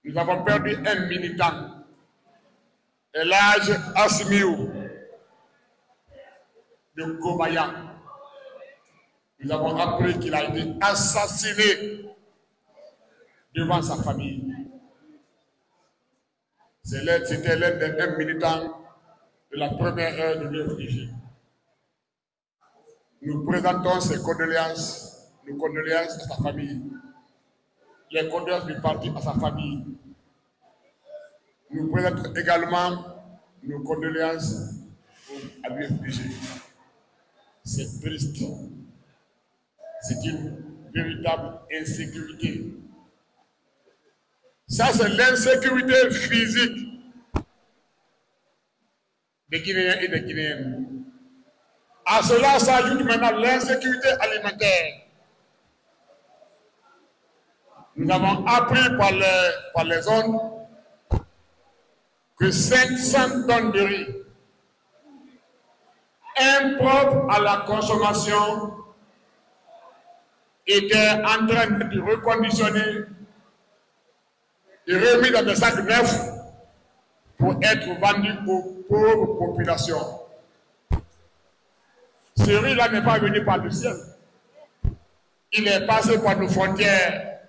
Nous avons perdu un militant, Elhadji Assimiou de Gomaya. Nous avons appris qu'il a été assassiné devant sa famille. C'était l'un des militants de la première heure de l'UFDG. Nous présentons ses condoléances, nos condoléances à sa famille, les condoléances du parti à sa famille. Nous présentons également nos condoléances à l'UFDG. C'est triste. C'est une véritable insécurité. Ça, c'est l'insécurité physique des Guinéens et des Guinéennes. À cela s'ajoute maintenant l'insécurité alimentaire. Nous avons appris par les zones que 500 tonnes de riz impropres à la consommation étaient en train d'être reconditionnés et remis dans des sacs neufs pour être vendus aux pauvres populations. Ce riz-là n'est pas venu par le ciel. Il est passé par nos frontières.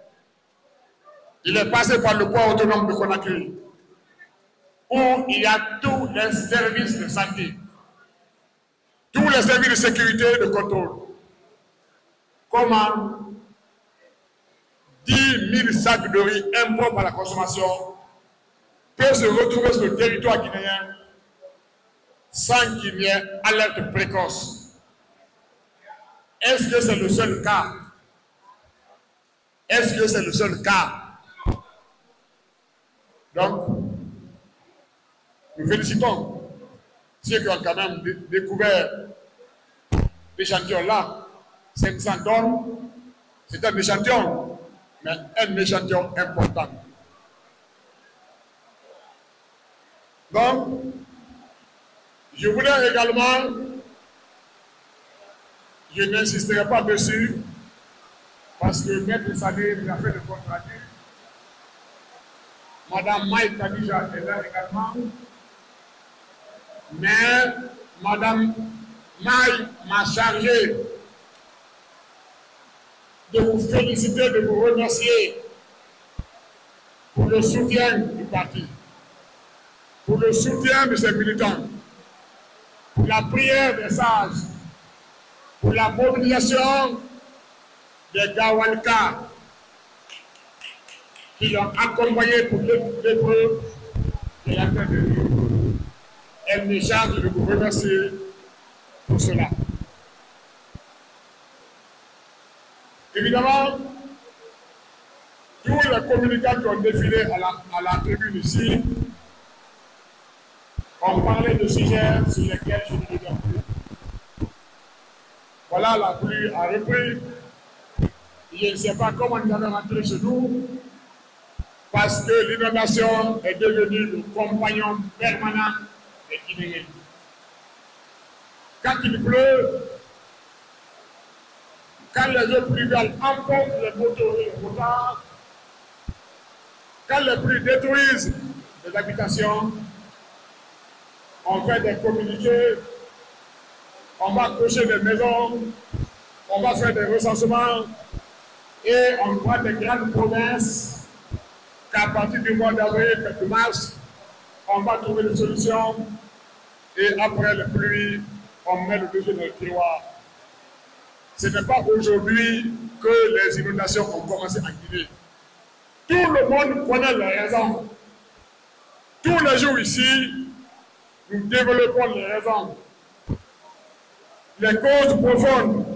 Il est passé par le port autonome de Conakry, où il y a tous les services de santé, tous les services de sécurité et de contrôle. Comment 10 000 sacs de riz impropres à la consommation peuvent se retrouver sur le territoire guinéen sans qu'il y ait alerte précoce? Est-ce que c'est le seul cas? Est-ce que c'est le seul cas? Donc, nous félicitons ceux qui ont quand même découvert l'échantillon là. 500 tonnes, c'est un échantillon, mais un échantillon important. Donc, je voudrais également, je n'insisterai pas dessus, parce que Maître Salé nous a fait le compte rendu. Madame Maï Kadija est là également, mais Madame Maï m'a chargé de vous féliciter, de vous remercier pour le soutien du parti, pour le soutien de ses militants, pour la prière des sages, pour la mobilisation des Gawalka qui l'ont accompagné pour l'épreuve de la fin de vie. Elle me charge de vous remercier pour cela. Évidemment, tous les communicants qui ont défilé à la tribune ici ont parlé de sujets sur lesquels je ne reviens plus. Voilà, la pluie a repris. Je ne sais pas comment nous allons rentrer chez nous, parce que l'inondation est devenue le compagnon permanent des Guinéens. Quand il pleut, quand les eaux pluviales emportent les motos et les motards, quand les pluies détruisent les habitations, on fait des communiqués, on va cocher des maisons, on va faire des recensements et on voit des grandes promesses qu'à partir du mois d'avril, de mars, on va trouver des solutions et après les pluies, on met le dossier dans le tiroir. Ce n'est pas aujourd'hui que les inondations ont commencé à Guinée. Tout le monde connaît les raisons. Tous les jours ici, nous développons les raisons, les causes profondes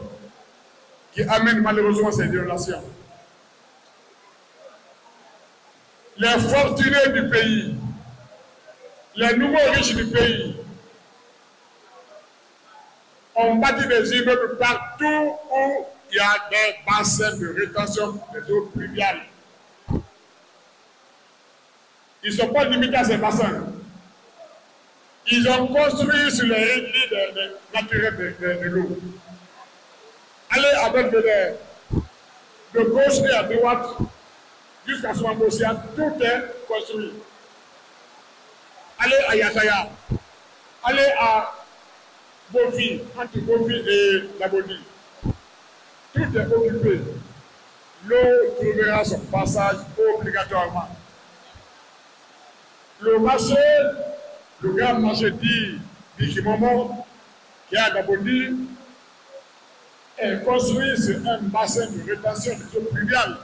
qui amènent malheureusement ces inondations. Les fortunés du pays, les nouveaux riches du pays, on bâtit des immeubles partout où il y a des bassins de rétention des eaux pluviales. Ils ne sont pas limités à ces bassins. Ils ont construit sur les lits naturels de l'eau. Allez avec de gauche et à droite, jusqu'à Souambosia, tout est construit. Allez à Yataya, allez à Bovi, entre Bovi et la Bodi. Tout est occupé. L'eau trouvera son passage obligatoirement. Le marché, le grand marché dit Bikimomo, qui est à Gabodi, est construit sur un bassin de rétention de eau pluviale.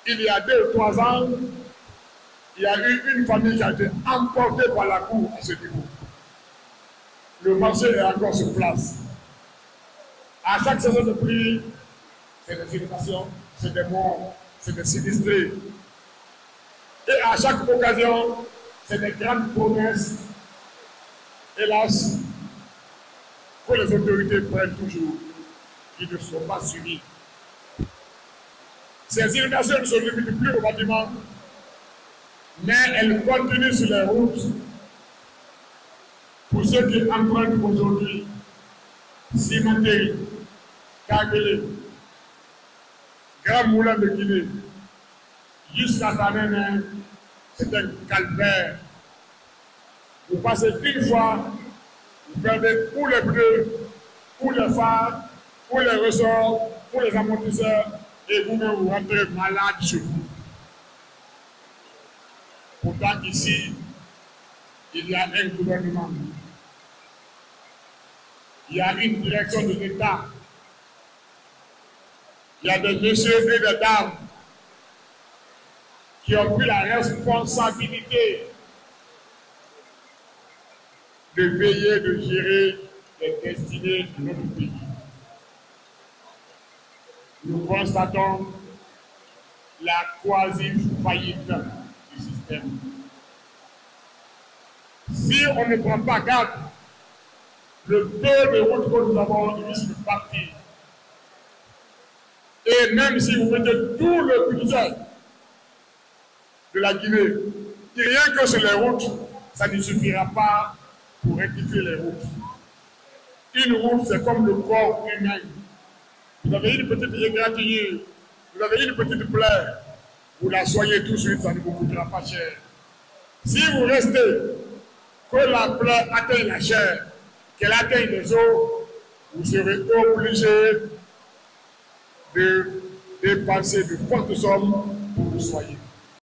Il y a 2 ou 3 ans, il y a eu une famille qui a été emportée par la cour à ce niveau. Le marché est encore sur place. À chaque saison de pluie, c'est des inondations, c'est des morts, c'est des sinistrés. Et à chaque occasion, c'est des grandes promesses, hélas, que les autorités prennent toujours, qui ne sont pas suivies. Ces inondations ne se limitent plus aux bâtiments, mais elles continuent sur les routes. Pour ceux qui empruntent aujourd'hui, Cimenterie, Kagele, Grand Moulin de Guinée, jusqu'à Tanene, c'est un calvaire. Vous passez une fois, vous perdez ou les pneus, ou les phares, ou les ressorts, ou les amortisseurs, et vous-même vous rentrez malade chez vous. Pourtant ici, il y a un gouvernement. Il y a une direction de l'État. Il y a des messieurs et des dames qui ont pris la responsabilité de veiller, de gérer les destinées de notre pays. Nous constatons la quasi-faillite du système. Si on ne prend pas garde, le peu de route que nous avons risque de partir. Et même si vous mettez tout le budget de la Guinée, rien que sur les routes, ça ne suffira pas pour rectifier les routes. Une route, c'est comme le corps humain. Vous avez une petite égratignure, vous avez une petite plaie, vous la soignez tout de suite, ça ne vous coûtera pas cher. Si vous restez, que la plaie atteigne la chair, qu'elle atteigne les os, vous serez obligé de dépenser de fortes sommes pour vous soigner.